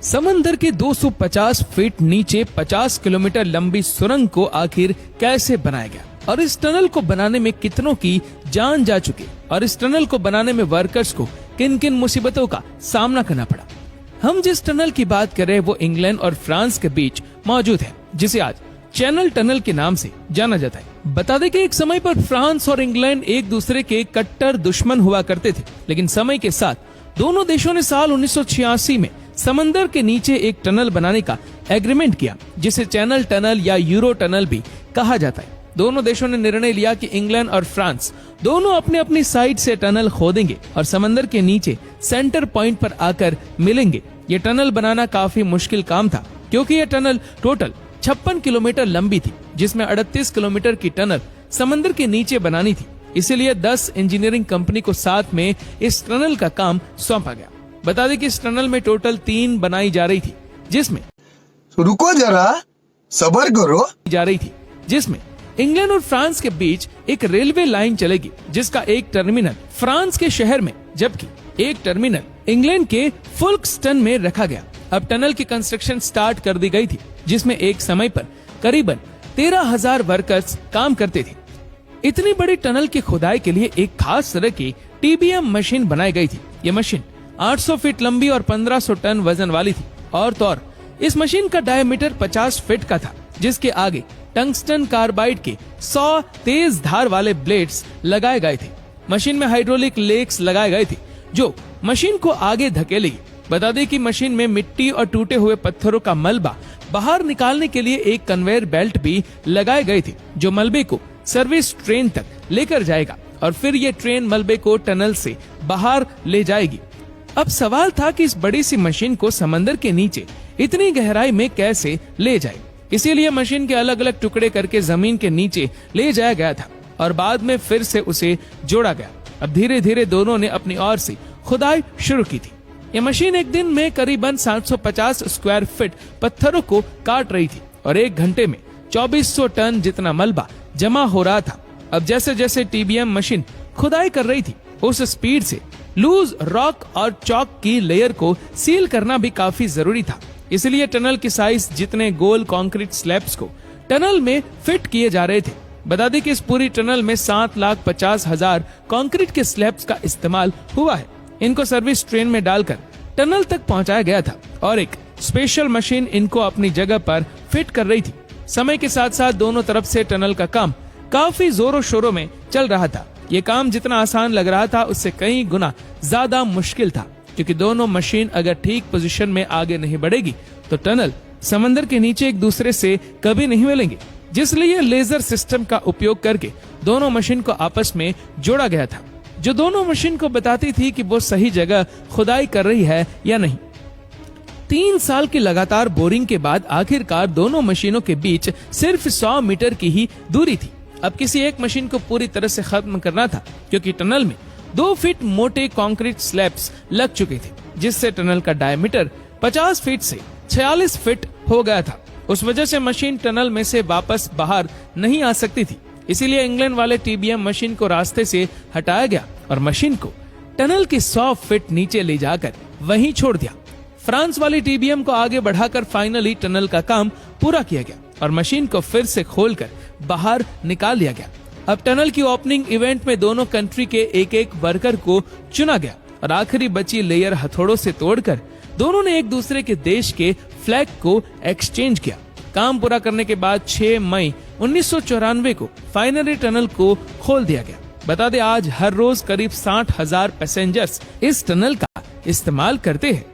समंदर के 250 फीट नीचे 50 किलोमीटर लंबी सुरंग को आखिर कैसे बनाया गया और इस टनल को बनाने में कितनों की जान जा चुकी और इस टनल को बनाने में वर्कर्स को किन किन मुसीबतों का सामना करना पड़ा। हम जिस टनल की बात कर रहे हैं वो इंग्लैंड और फ्रांस के बीच मौजूद है, जिसे आज चैनल टनल के नाम से जाना जाता है। बता दें कि एक समय पर फ्रांस और इंग्लैंड एक दूसरे के कट्टर दुश्मन हुआ करते थे, लेकिन समय के साथ दोनों देशों ने साल 1986 में समंदर के नीचे एक टनल बनाने का एग्रीमेंट किया, जिसे चैनल टनल या यूरो टनल भी कहा जाता है। दोनों देशों ने निर्णय लिया कि इंग्लैंड और फ्रांस दोनों अपने अपनी साइड से टनल खोदेंगे और समंदर के नीचे सेंटर पॉइंट पर आकर मिलेंगे। ये टनल बनाना काफी मुश्किल काम था, क्योंकि ये टनल टोटल 56 किलोमीटर लंबी थी, जिसमें 38 किलोमीटर की टनल समंदर के नीचे बनानी थी। इसीलिए 10 इंजीनियरिंग कंपनी को साथ में इस टनल का काम सौंपा गया। बता दें कि इस टनल में टोटल 3 बनाई जा रही थी, जिसमें रुको जरा सब्र करो जिसमें इंग्लैंड और फ्रांस के बीच एक रेलवे लाइन चलेगी, जिसका एक टर्मिनल फ्रांस के शहर में जबकि एक टर्मिनल इंग्लैंड के फुल्कस्टन में रखा गया। अब टनल की कंस्ट्रक्शन स्टार्ट कर दी गई थी, जिसमें एक समय पर करीबन 13,000 वर्कर्स काम करते थे। इतनी बड़ी टनल की खुदाई के लिए एक खास तरह की TBM मशीन बनाई गई थी। ये मशीन 800 फीट लंबी और 1500 टन वजन वाली थी। और तो और इस मशीन का डायमीटर 50 फीट का था, जिसके आगे टंगस्टन कार्बाइड के 100 तेज धार वाले ब्लेड्स लगाए गए थे। मशीन में हाइड्रोलिक लेग्स लगाए गए थे, जो मशीन को आगे धकेलेगी। बता दें कि मशीन में मिट्टी और टूटे हुए पत्थरों का मलबा बाहर निकालने के लिए एक कन्वेयर बेल्ट भी लगाए गए थे, जो मलबे को सर्विस ट्रेन तक लेकर जाएगा और फिर ये ट्रेन मलबे को टनल से बाहर ले जाएगी। अब सवाल था कि इस बड़ी सी मशीन को समंदर के नीचे इतनी गहराई में कैसे ले जाए। इसीलिए मशीन के अलग अलग टुकड़े करके जमीन के नीचे ले जाया गया था और बाद में फिर से उसे जोड़ा गया। अब धीरे धीरे दोनों ने अपनी ओर से खुदाई शुरू की थी। यह मशीन एक दिन में करीबन 750 स्क्वायर फीट पत्थरों को काट रही थी और एक घंटे में 2400 टन जितना मलबा जमा हो रहा था। अब जैसे जैसे TBM मशीन खुदाई कर रही थी, उस स्पीड से लूज रॉक और चॉक की लेयर को सील करना भी काफी जरूरी था। इसलिए टनल की साइज जितने गोल कंक्रीट स्लैब्स को टनल में फिट किए जा रहे थे। बता दें कि इस पूरी टनल में 7,50,000 कंक्रीट के स्लैब्स का इस्तेमाल हुआ है। इनको सर्विस ट्रेन में डालकर टनल तक पहुंचाया गया था और एक स्पेशल मशीन इनको अपनी जगह पर फिट कर रही थी। समय के साथ साथ दोनों तरफ से टनल का काम काफी जोरों शोरों में चल रहा था। ये काम जितना आसान लग रहा था, उससे कई गुना ज्यादा मुश्किल था, क्योंकि दोनों मशीन अगर ठीक पोजीशन में आगे नहीं बढ़ेगी तो टनल समंदर के नीचे एक दूसरे से कभी नहीं मिलेंगे। जिसलिए लेजर सिस्टम का उपयोग करके दोनों मशीन को आपस में जोड़ा गया था, जो दोनों मशीन को बताती थी कि वो सही जगह खुदाई कर रही है या नहीं। 3 साल की लगातार बोरिंग के बाद आखिरकार दोनों मशीनों के बीच सिर्फ 100 मीटर की ही दूरी थी। अब किसी एक मशीन को पूरी तरह से खत्म करना था, क्योंकि टनल में 2 फीट मोटे कंक्रीट स्लैब्स लग चुके थे, जिससे टनल का डायमीटर 50 फीट से 46 फीट हो गया था। उस वजह से मशीन टनल में से वापस बाहर नहीं आ सकती थी। इसीलिए इंग्लैंड वाले TBM मशीन को रास्ते से हटाया गया और मशीन को टनल के 100 फीट नीचे ले जाकर वहीं छोड़ दिया। फ्रांस वाली TBM को आगे बढ़ाकर फाइनली टनल का काम पूरा किया गया और मशीन को फिर से खोलकर बाहर निकाल लिया गया। अब टनल की ओपनिंग इवेंट में दोनों कंट्री के एक एक वर्कर को चुना गया और आखिरी बची लेयर हथौड़ों से तोड़कर दोनों ने एक दूसरे के देश के फ्लैग को एक्सचेंज किया। काम पूरा करने के बाद 6 मई 1994 को फाइनली टनल को खोल दिया गया। बता दें, आज हर रोज करीब 60,000 पैसेंजर्स इस टनल का इस्तेमाल करते हैं।